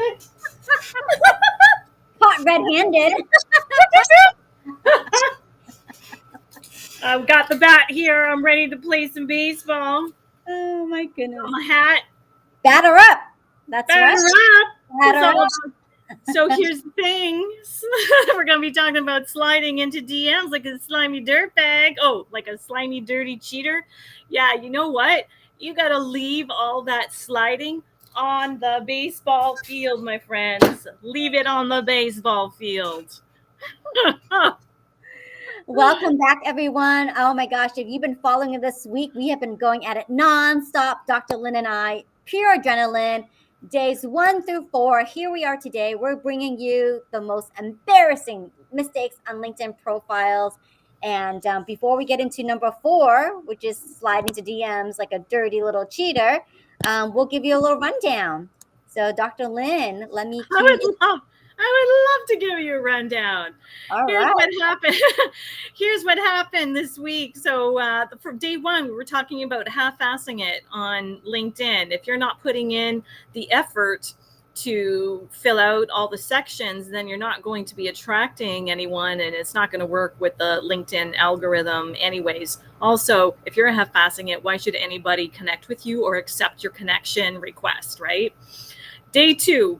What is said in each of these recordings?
it. Caught red-handed. I've got the bat here. I'm ready to play some baseball. Oh my goodness. My hat. Batter up. That's Batter right. up. Batter It's all up. So here's the thing. We're going to be talking about sliding into DMs like a slimy dirtbag. Oh, like a slimy, dirty cheater. Yeah, you know what? You got to leave all that sliding on the baseball field, my friends. Leave it on the baseball field. Welcome back, everyone. Oh my gosh, if you've been following it this week, we have been going at it nonstop. Dr. Lynn and I, pure adrenaline, days 1 through 4. Here we are today. We're bringing you the most embarrassing mistakes on LinkedIn profiles. And before we get into number 4, which is sliding to DMs like a dirty little cheater, we'll give you a little rundown. So, Dr. Lynn, let me I would love to give you a rundown. All Here's right. what happened. Here's what happened this week. So for day 1, we were talking about half-assing it on LinkedIn. If you're not putting in the effort to fill out all the sections, then you're not going to be attracting anyone, and it's not going to work with the LinkedIn algorithm anyways. Also, if you're half-assing it, why should anybody connect with you or accept your connection request, right? Day 2.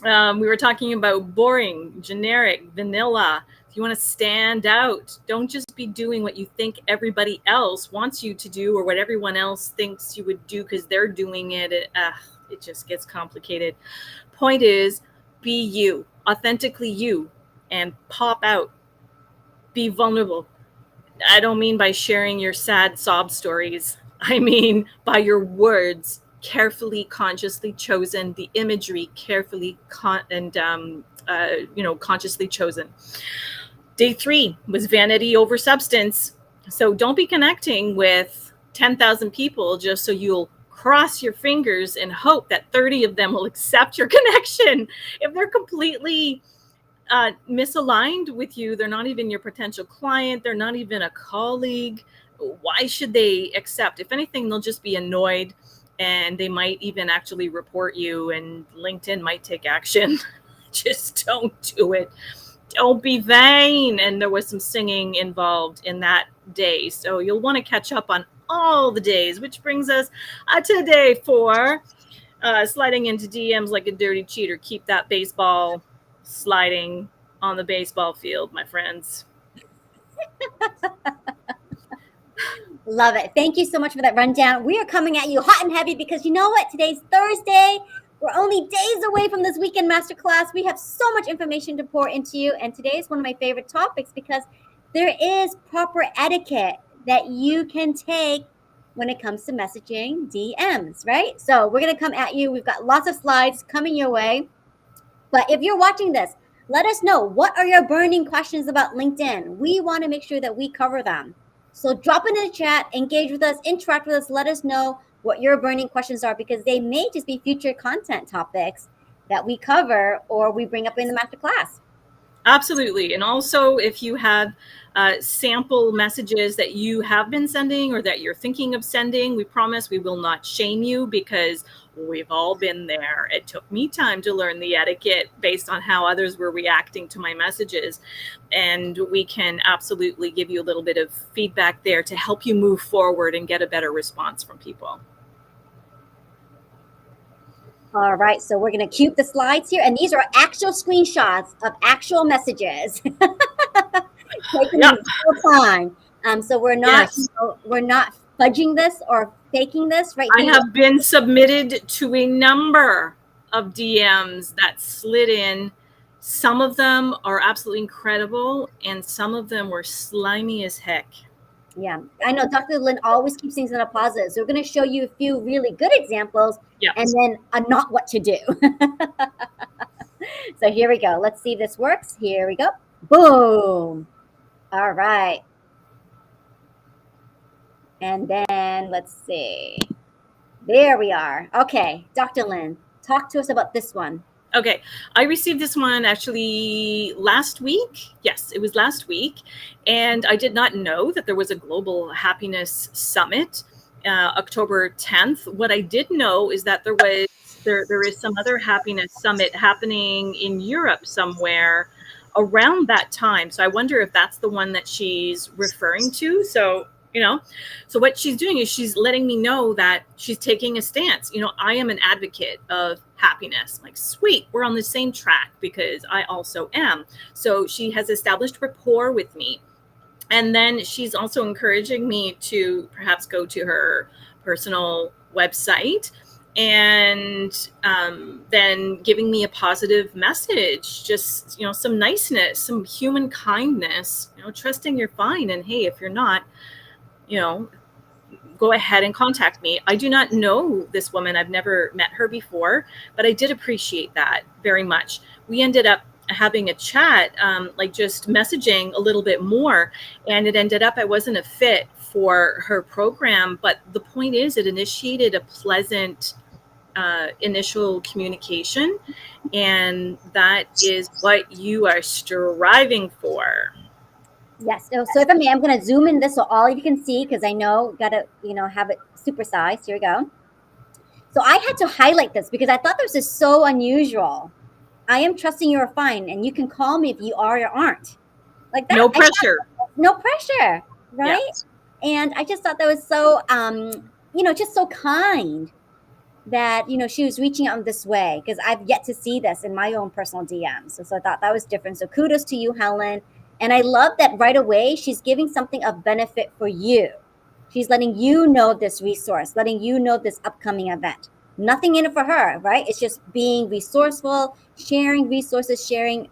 We were talking about boring, generic, vanilla. If you want to stand out, don't just be doing what you think everybody else wants you to do or what everyone else thinks you would do because they're doing it. It just gets complicated. Point is, be you, authentically you, and pop out. Be vulnerable. I don't mean by sharing your sad sob stories. I mean by your words. Carefully, consciously chosen, the imagery carefully consciously chosen. Day 3 was vanity over substance. So don't be connecting with 10,000 people just so you'll cross your fingers and hope that 30 of them will accept your connection. If they're completely misaligned with you, they're not even your potential client, they're not even a colleague, why should they accept? If anything, they'll just be annoyed, and they might even actually report you, and LinkedIn might take action. Just don't do it. Don't be vain. And there was some singing involved in that day. So you'll want to catch up on all the days, which brings us to day 4, sliding into DMs like a dirty cheater. Keep that baseball sliding on the baseball field, my friends. Love it. Thank you so much for that rundown. We are coming at you hot and heavy because you know what? Today's Thursday. We're only days away from this weekend masterclass. We have so much information to pour into you. And today is one of my favorite topics because there is proper etiquette that you can take when it comes to messaging DMs, right? So we're going to come at you. We've got lots of slides coming your way. But if you're watching this, let us know, what are your burning questions about LinkedIn? We want to make sure that we cover them. So drop it in the chat, engage with us, interact with us, let us know what your burning questions are, because they may just be future content topics that we cover or we bring up in the masterclass. Absolutely. And also, if you have sample messages that you have been sending or that you're thinking of sending, we promise we will not shame you, because we've all been there. It took me time to learn the etiquette based on how others were reacting to my messages. And we can absolutely give you a little bit of feedback there to help you move forward and get a better response from people. All right, so we're going to cue the slides here, and these are actual screenshots of actual messages taken in real time. So we're not, we're not fudging this or faking this, right? I have been submitted to a number of DMs that slid in. Some of them are absolutely incredible, and some of them were slimy as heck. Yeah, I know Dr. Lynn always keeps things in a positive. So we're going to show you a few really good examples, and then not what to do. So here we go. Let's see if this works. Here we go. Boom. All right. And then let's see. There we are. Okay, Dr. Lynn, talk to us about this one. Okay, I received this one actually last week. Yes, it was last week. And I did not know that there was a Global Happiness Summit, October 10th. What I did know is that there was there is some other happiness summit happening in Europe somewhere around that time. So I wonder if that's the one that she's referring to. So, so what she's doing is she's letting me know that she's taking a stance. I am an advocate of happiness. I'm like, sweet, we're on the same track because I also am. So she has established rapport with me. And then she's also encouraging me to perhaps go to her personal website and then giving me a positive message, just, some niceness, some human kindness, trusting you're fine. And hey, if you're not, go ahead and contact me. I do not know this woman. I've never met her before, but I did appreciate that very much. We ended up having a chat, like just messaging a little bit more, and it ended up I wasn't a fit for her program, but the point is it initiated a pleasant initial communication, and that is what you are striving for. Yes. So if I may, I'm going to zoom in this so all of you can see, because I know got to have it supersized. Here we go. So I had to highlight this because I thought this is so unusual. I am trusting you're fine, and you can call me if you are or aren't. Like that. No pressure. No pressure, right? Yes. And I just thought that was so, just so kind that, she was reaching out in this way, because I've yet to see this in my own personal DMs. So I thought that was different. So kudos to you, Helen. And I love that right away she's giving something of benefit for you. She's letting you know this resource, letting you know this upcoming event. Nothing in it for her, right? It's just being resourceful, sharing resources, sharing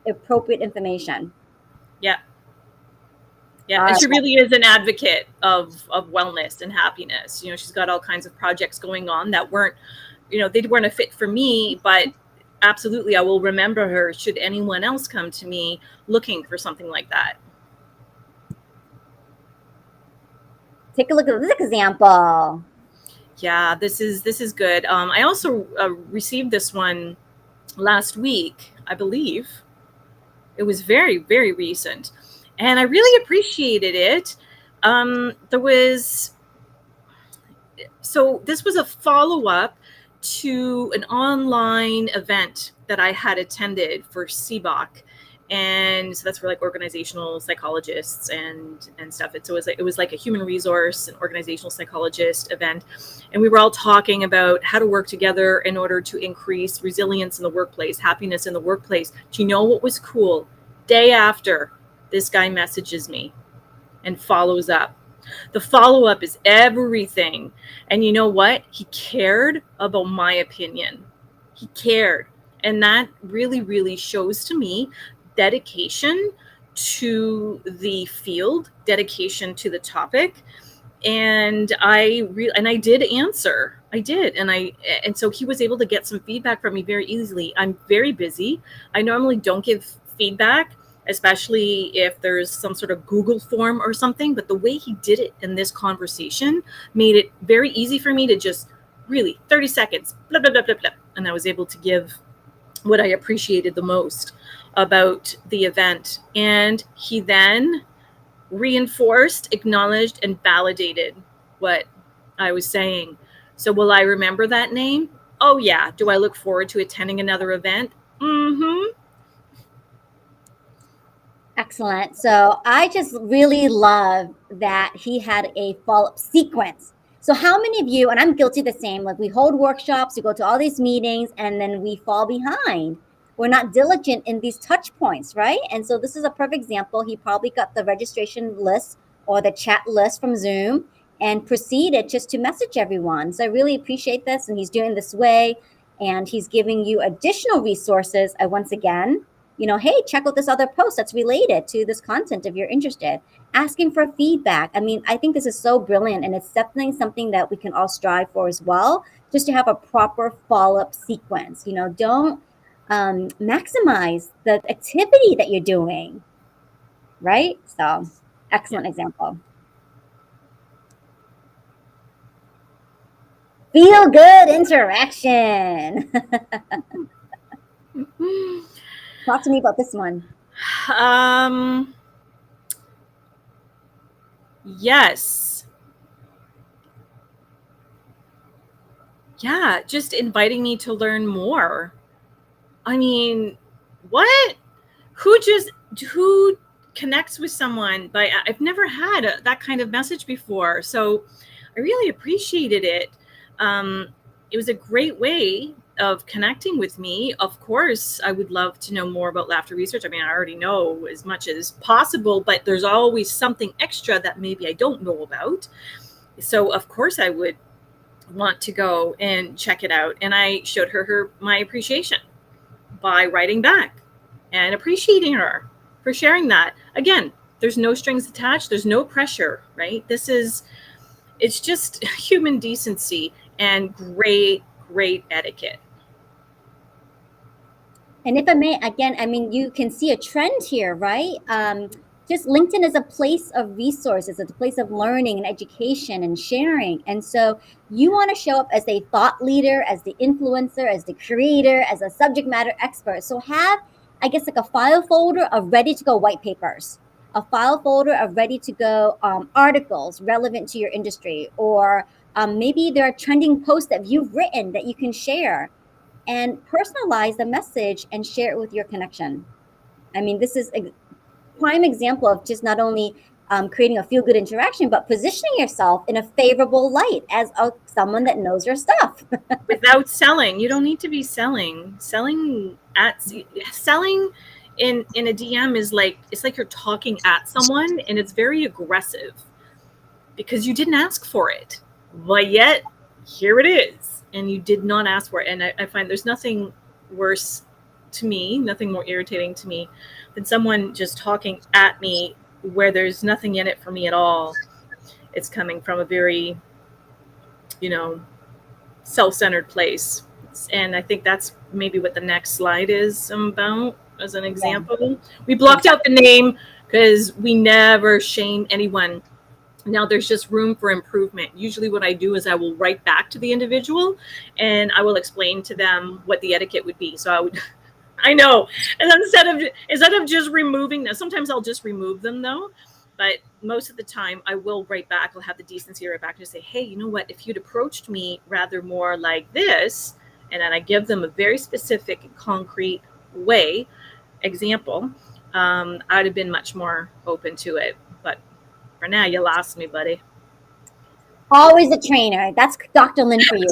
appropriate information. Yeah. Yeah, and she really is an advocate of wellness and happiness. She's got all kinds of projects going on that weren't, they weren't a fit for me, but absolutely I will remember her should anyone else come to me looking for something like that. Take a look at this example. Yeah, this is good. I also received this one last week, I believe. It was very, very recent, and I really appreciated it. This was a follow-up to an online event that I had attended for CBOC. And so that's for like organizational psychologists and stuff. And so it was like a human resource and organizational psychologist event. And we were all talking about how to work together in order to increase resilience in the workplace, happiness in the workplace. Do you know what was cool? Day after, this guy messages me and follows up. The follow-up is everything. And you know what? He cared about my opinion. He cared. And that really, really shows to me dedication to the field, dedication to the topic. And I did answer. I did. And so he was able to get some feedback from me very easily. I'm very busy. I normally don't give feedback, especially if there's some sort of Google form or something. But the way he did it in this conversation made it very easy for me to just really 30 seconds, blah, blah, blah, blah, blah. And I was able to give what I appreciated the most about the event. And he then reinforced, acknowledged, and validated what I was saying. So will I remember that name? Oh yeah. Do I look forward to attending another event? Mm-hmm. Excellent. So I just really love that he had a follow-up sequence. So how many of you, and I'm guilty of the same, like we hold workshops, we go to all these meetings, and then we fall behind. We're not diligent in these touch points, right? And so this is a perfect example. He probably got the registration list or the chat list from Zoom and proceeded just to message everyone. So I really appreciate this. And he's doing this way, and he's giving you additional resources. Once again, hey, check out this other post that's related to this content if you're interested. Asking for feedback. I mean, I think this is so brilliant, and it's definitely something that we can all strive for as well, just to have a proper follow-up sequence. Don't maximize the activity that you're doing, right? So, excellent example. Feel good interaction. Talk to me about this one. Yes. yeah, just inviting me to learn more. I mean, what? Who connects with someone by, I've never had that kind of message before. So I really appreciated it. Um, it was a great way of connecting with me. Of course, I would love to know more about laughter research. I mean, I already know as much as possible, but there's always something extra that maybe I don't know about. So of course I would want to go and check it out. And I showed her my appreciation by writing back and appreciating her for sharing that. Again, there's no strings attached. There's no pressure, right? It's just human decency and great etiquette. And if I may, again, I mean, you can see a trend here, right? Just LinkedIn is a place of resources, it's a place of learning and education and sharing. And so you want to show up as a thought leader, as the influencer, as the creator, as a subject matter expert. So have, I guess, like a file folder of ready to go white papers, a file folder of ready to go articles relevant to your industry, or maybe there are trending posts that you've written that you can share, and personalize the message and share it with your connection. I mean, this is a prime example of just not only creating a feel-good interaction, but positioning yourself in a favorable light as someone that knows your stuff. Without selling. You don't need to be selling. Selling in a DM is like, it's like you're talking at someone, and it's very aggressive because you didn't ask for it, but yet here it is, and you did not ask for it. And I find there's nothing worse to me, nothing more irritating to me than someone just talking at me where there's nothing in it for me at all. It's coming from a very, self-centered place. And I think that's maybe what the next slide is about as an example. Yeah. We blocked out the name because we never shame anyone. Now there's just room for improvement. Usually what I do is I will write back to the individual and I will explain to them what the etiquette would be. So I know. And instead of just removing them, sometimes I'll just remove them though. But most of the time I will write back. I'll have the decency to write back and say, hey, you know what? If you'd approached me rather more like this, and then I give them a very specific and concrete example, I'd have been much more open to it. But for now, you lost me, buddy. Always a trainer. That's Dr. Lynn for you.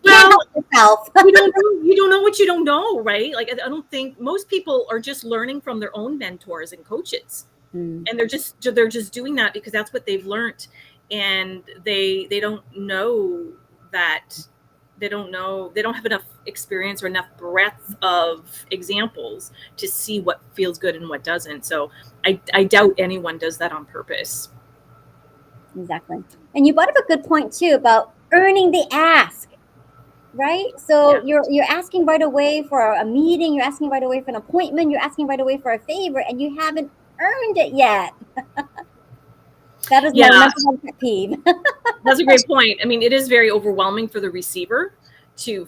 Well, you don't know what you don't know, right? Like, I don't think most people are just learning from their own mentors and coaches. And they're just doing that because that's what they've learned, and they don't know that they don't have enough experience or enough breadth of examples to see what feels good and what doesn't. So I doubt anyone does that on purpose. Exactly. And you brought up a good point too about earning the ask, right? So yeah. You're asking right away for a meeting, you're asking right away for an appointment, you're asking right away for a favor, and you haven't earned it yet. That is my number one pet peeve. That's a great point. I mean, it is very overwhelming for the receiver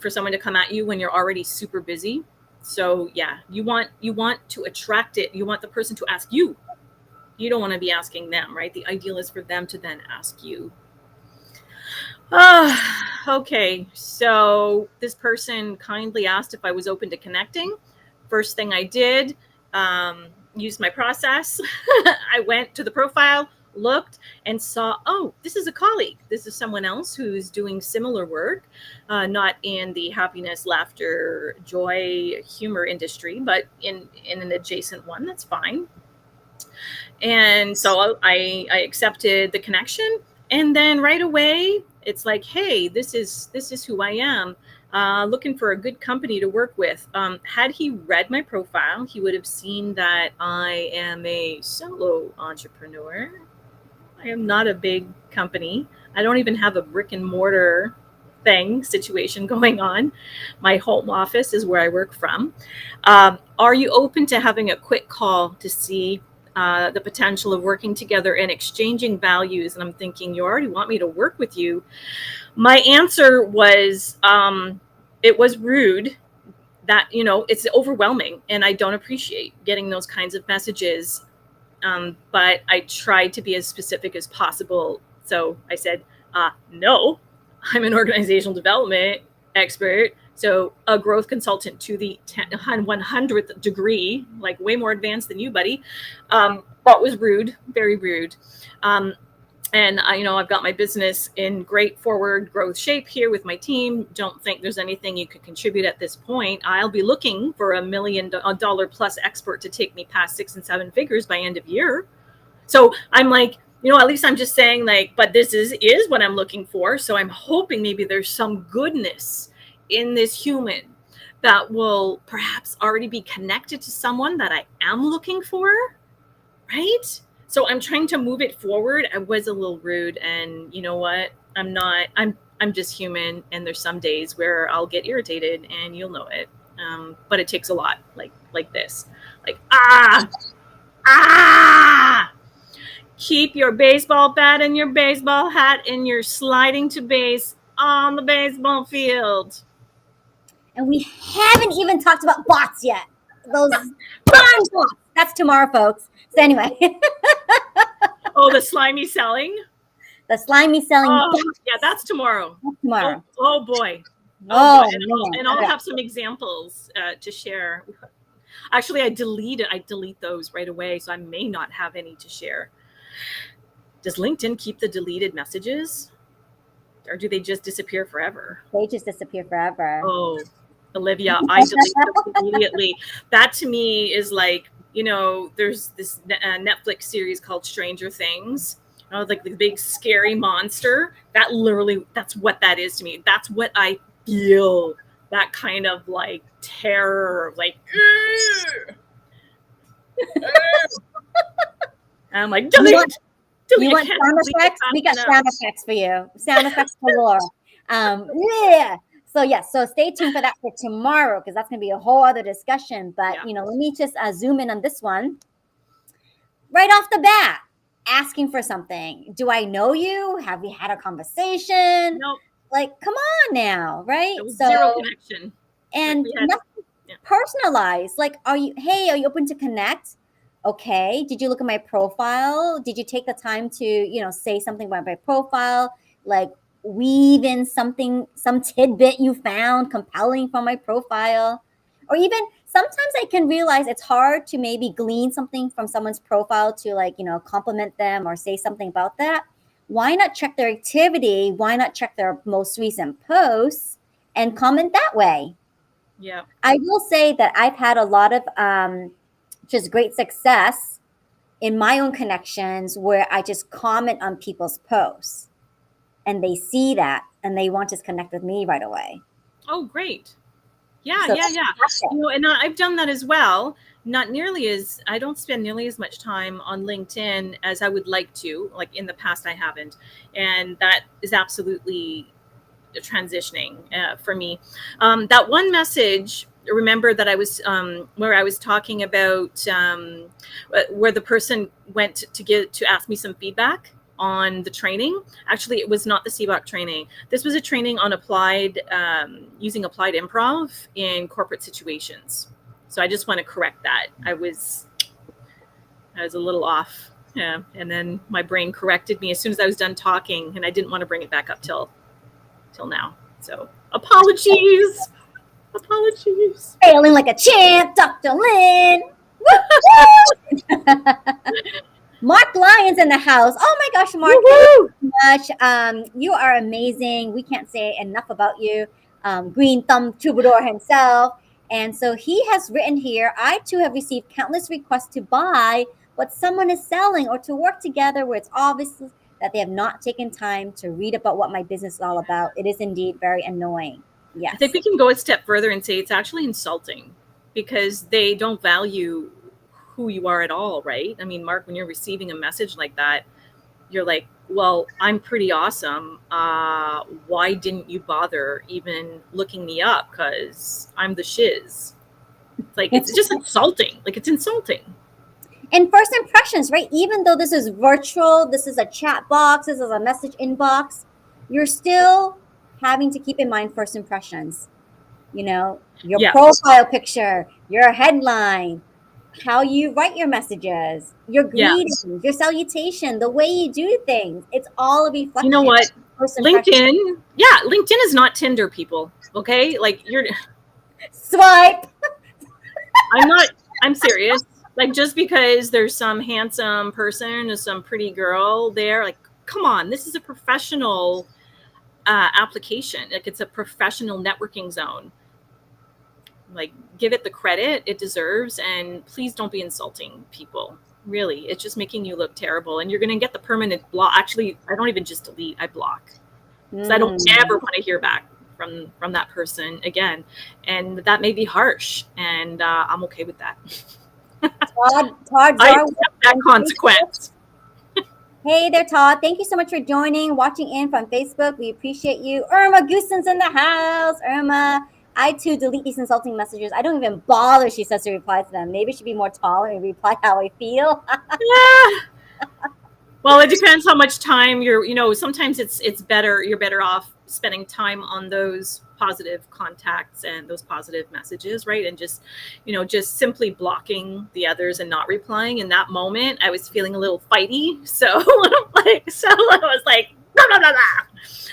for someone to come at you when you're already super busy. So yeah, you want to attract it. You want the person to ask you. You don't want to be asking them, right? The ideal is for them to then ask you. Okay. So this person kindly asked if I was open to connecting. First thing I did, used my process. I went to the profile, looked, and saw, oh, this is a colleague. This is someone else who's doing similar work, not in the happiness, laughter, joy, humor industry, but in an adjacent one. That's fine. And so I accepted the connection, and then right away it's like, hey, this is who I am. Looking for a good company to work with. Had he read my profile, he would have seen that I am a solo entrepreneur. I am not a big company. I don't even have a brick and mortar situation going on. My home office is where I work from. Are you open to having a quick call to see the potential of working together and exchanging values? And I'm thinking, you already want me to work with you. My answer was, it was rude. That, it's overwhelming, and I don't appreciate getting those kinds of messages. But I tried to be as specific as possible. So I said, no, I'm an organizational development expert, so a growth consultant to the 100th degree, like way more advanced than you, buddy. But was rude, very rude. And I've got my business in great forward growth shape here with my team. Don't think there's anything you could contribute at this point. I'll be looking for $1 million plus expert to take me past 6 and 7 figures by end of year. So I'm like, at least I'm just saying, like, but this is what I'm looking for. So I'm hoping maybe there's some goodness in this human that will perhaps already be connected to someone that I am looking for, right? So I'm trying to move it forward. I was a little rude, and you know what? I'm just human, and there's some days where I'll get irritated, and you'll know it. But it takes a lot, like this, like keep your baseball bat and your baseball hat, and you're sliding to base on the baseball field. And we haven't even talked about bots yet. Those bots. That's tomorrow, folks. So anyway. Oh, the slimy selling? The slimy selling. Yeah, that's tomorrow. That's tomorrow. Oh boy. Oh, boy. And I'll have some examples to share. Actually, I delete those right away, so I may not have any to share. Does LinkedIn keep the deleted messages? Or do they just disappear forever? They just disappear forever. Oh, Olivia, I delete them immediately. That to me is like, there's this Netflix series called Stranger Things. Like the big scary monster. That's what that is to me. That's what I feel. That kind of like terror, like. I'm like, delete. You want sound effects? We got sound effects for you. Sound effects galore. Yeah. So stay tuned for that for tomorrow, because that's going to be a whole other discussion. But, let me just zoom in on this one. Right off the bat, asking for something. Do I know you? Have we had a conversation? Nope. Like, come on now, right? Zero connection. And nothing personalized. Like, are you open to connect? Okay. Did you look at my profile? Did you take the time to, say something about my profile? Like, weave in some tidbit you found compelling from my profile. Or even sometimes I can realize it's hard to maybe glean something from someone's profile to compliment them or say something about that. Why not check their activity? Why not check their most recent posts and comment that way? Yeah. I will say that I've had a lot of just great success in my own connections where I just comment on people's posts. And they see that, and they want to connect with me right away. Oh, great. Yeah. And I've done that as well. I don't spend nearly as much time on LinkedIn as I would like to. Like in the past, I haven't. And that is absolutely transitioning for me. That one message, remember that I was, where I was talking about where the person went to ask me some feedback on the training. Actually, it was not the CBOC training. This was a training on using applied improv in corporate situations. So I just want to correct that. I was a little off. Yeah. And then my brain corrected me as soon as I was done talking, and I didn't want to bring it back up till now. So apologies. Failing like a champ, Dr. Lynn. Mark Lyons in the house. Oh my gosh, Mark, thank you so much. You are amazing. We can't say enough about you. Green Thumb Troubadour himself. And so he has written here, I too have received countless requests to buy what someone is selling or to work together where it's obvious that they have not taken time to read about what my business is all about. It is indeed very annoying. Yes. I think we can go a step further and say it's actually insulting because they don't value who you are at all, right? I mean, Mark, when you're receiving a message like that, you're like, well, I'm pretty awesome. Why didn't you bother even looking me up? Because I'm the shiz. Like, it's just insulting. Like, it's insulting. And first impressions, right? Even though this is virtual, this is a chat box, this is a message inbox, you're still having to keep in mind first impressions. Your profile picture, your headline, how you write your messages, your Yeah. greetings, your salutation, the way you do things. It's all a reflection. You know what? of first impression. LinkedIn is not Tinder, people. Okay, like Swipe. I'm serious. Like, just because there's some handsome person or some pretty girl there, like, come on, this is a professional application. Like, it's a professional networking zone. Like, give it the credit it deserves, and please don't be insulting people. Really, it's just making you look terrible, and you're going to get the permanent block. Actually, I don't even just delete, I block. So I don't ever want to hear back from that person again, and that may be harsh, and I'm okay with that. Todd I accept that consequence. Hey there, Todd. Thank you so much for joining, watching in from Facebook. We appreciate you. Irma Gooson's in the house. Irma, I too delete these insulting messages. I don't even bother, she says, to reply to them. Maybe I should be more tolerant and reply how I feel. Yeah. Well, it depends how much time sometimes it's better, you're better off spending time on those positive contacts and those positive messages, right? And just simply blocking the others and not replying. In that moment, I was feeling a little fighty. So I was like, blah, blah, blah, blah.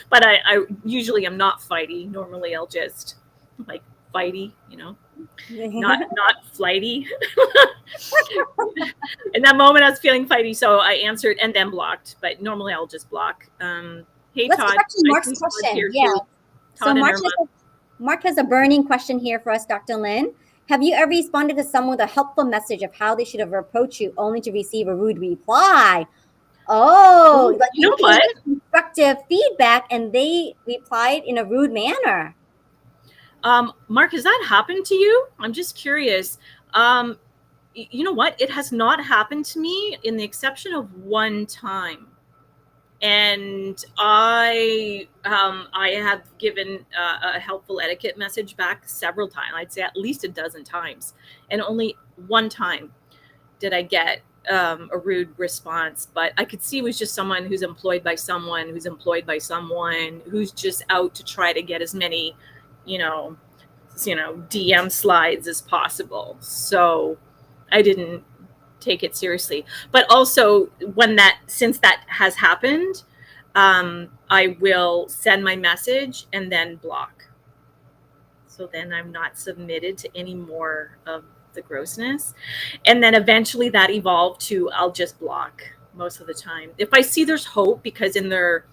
But I usually am not fighty. Normally I'll just like fighty, not flighty. In that moment, I was feeling fighty, so I answered and then blocked. But normally, I'll just block. Hey, Let's Todd. Mark's question. Yeah. So Mark has a burning question here for us, Dr. Lynn. Have you ever responded to someone with a helpful message of how they should have approached you, only to receive a rude reply? Oh, like you know what? Constructive feedback, and they replied in a rude manner. Mark, has that happened to you? I'm just curious. You know what? It has not happened to me, in the exception of one time. And I have given a helpful etiquette message back several times. I'd say at least a dozen times. And only one time did I get a rude response. But I could see it was just someone who's employed by someone who's employed by someone who's just out to try to get as many, DM slides as possible. So I didn't take it seriously. But also, since that has happened, I will send my message and then block. So then I'm not submitted to any more of the grossness. And then eventually that evolved to, I'll just block most of the time. If I see there's hope, because in their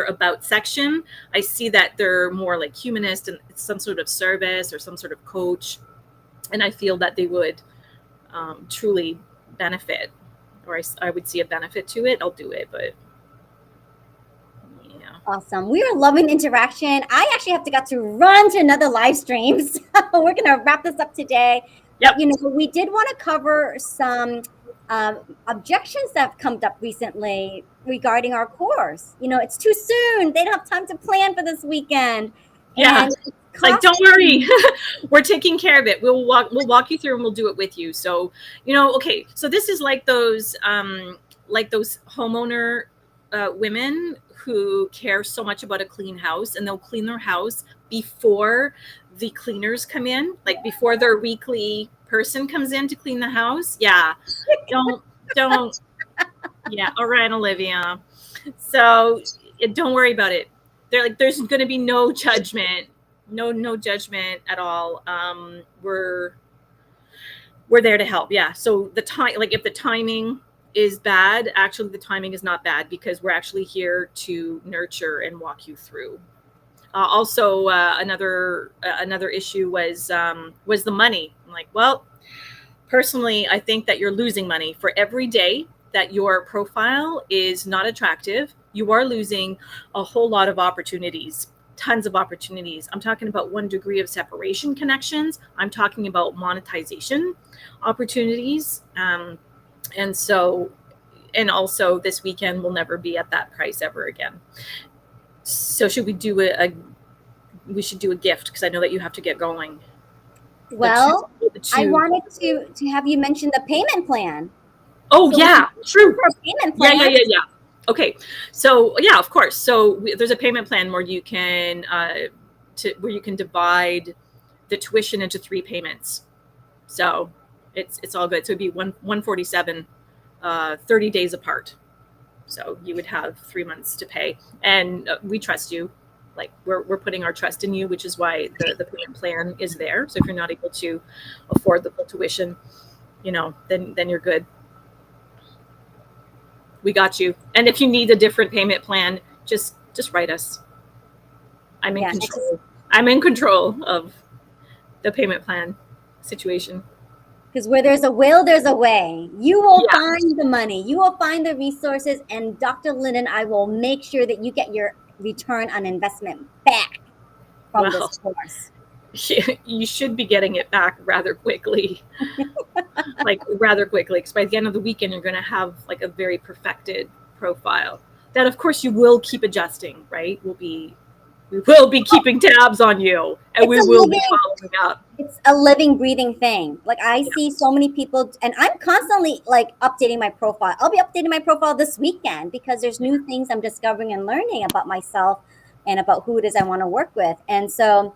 about section, I see that they're more like humanist and some sort of service or some sort of coach, and I feel that they would truly benefit, or I would see a benefit to it, I'll do it. But yeah. Awesome. We are loving interaction. I actually got to run to another live stream, so we're going to wrap this up today. Yep. We did want to cover some objections that have come up recently regarding our course. It's too soon. They don't have time to plan for this weekend. Yeah. Like, don't worry, we're taking care of it. We'll walk you through, and we'll do it with you. So, okay. So this is like those homeowner women who care so much about a clean house, and they'll clean their house before the cleaners come in, like before their weekly person comes in to clean the house. Yeah. Don't. Yeah. All right, Olivia. So don't worry about it. They're like, there's going to be no judgment. No judgment at all. We're there to help. Yeah. So the time, like, if the timing is bad, actually the timing is not bad, because we're actually here to nurture and walk you through. Also, another issue was the money. I'm like, well, personally, I think that you're losing money for every day that your profile is not attractive. You are losing a whole lot of opportunities. Tons of opportunities. I'm talking about 1 degree of separation connections. I'm talking about monetization opportunities. And also this weekend will never be at that price ever again. So should we do we should do a gift, because I know that you have to get going. Well, I wanted to have you mention the payment plan. Oh, so yeah, true. Payment plan. Yeah. Okay, so yeah, of course. So there's a payment plan where you can divide the tuition into 3 payments. So It's all good. So it'd be 147, 30 days apart. So you would have 3 months to pay, and we trust you. Like we're putting our trust in you, which is why the payment plan is there. So if you're not able to afford the full tuition, then you're good. We got you. And if you need a different payment plan, just write us. I'm in control. I'm in control of the payment plan situation. Because where there's a will, there's a way. You will find the money. You will find the resources. And Dr. Lynn and I will make sure that you get your return on investment back from this course. You should be getting it back rather quickly. Because by the end of the weekend, you're going to have like a very perfected profile that, of course, you will keep adjusting, right? We will be keeping tabs on you, and we will be following up. It's a living, breathing thing. Like I see so many people, and I'm constantly like updating my profile. I'll be updating my profile this weekend because there's new things I'm discovering and learning about myself and about who it is I want to work with. And so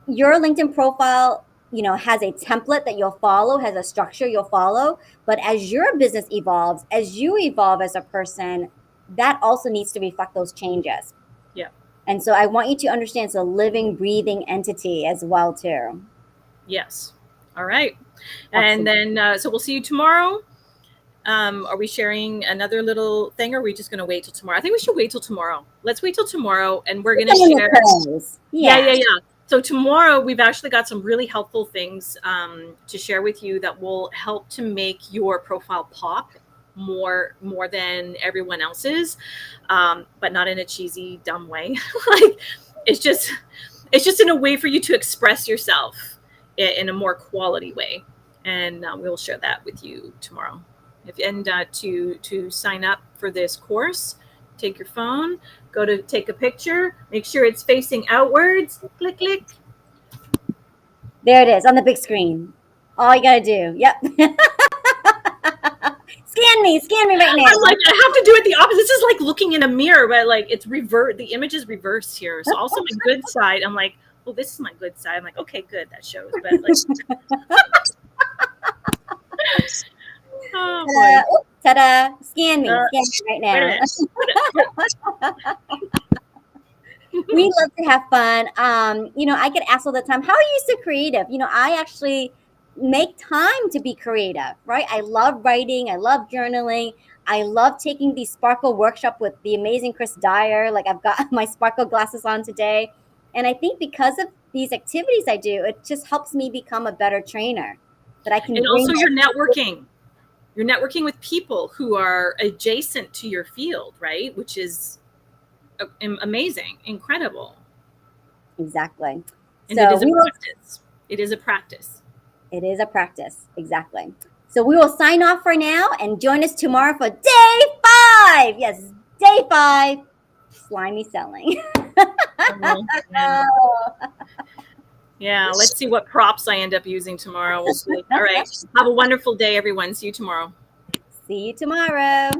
your LinkedIn profile, has a template that you'll follow, has a structure you'll follow. But as your business evolves, as you evolve as a person, that also needs to reflect those changes. Yeah. And so I want you to understand it's a living, breathing entity as well, too. Yes. All right. Absolutely. And then, so we'll see you tomorrow. Are we sharing another little thing, or are we just going to wait till tomorrow? I think we should wait till tomorrow. Let's wait till tomorrow, and we're going to share. Yeah. So tomorrow, we've actually got some really helpful things to share with you that will help to make your profile pop more than everyone else's, but not in a cheesy, dumb way. Like it's just in a way for you to express yourself in a more quality way, and we'll share that with you tomorrow. To sign up for this course, take your phone, go to take a picture, make sure it's facing outwards, click. There it is on the big screen. All you gotta do. Yep. Scan me right now. I'm like, I have to do it the opposite. This is like looking in a mirror, but like it's reversed. The image is reversed here. So also my good side, I'm like, well, this is my good side. I'm like, okay, good, that shows. But like, oh boy. Ta-da! Scan me right now. We love to have fun. I get asked all the time, how are you so creative? I actually make time to be creative, right? I love writing. I love journaling. I love taking the Sparkle workshop with the amazing Chris Dyer. Like I've got my Sparkle glasses on today. And I think because of these activities I do, it just helps me become a better trainer. That I can. And also you're networking. You're networking with people who are adjacent to your field, right? Which is amazing, incredible. Exactly. And so it is a practice. It is a practice. Exactly. So we will sign off for now and join us tomorrow for day 5. Yes, day 5. Slimy selling. Yeah, let's see what props I end up using tomorrow. We'll see. All right. Have a wonderful day, everyone. See you tomorrow. See you tomorrow.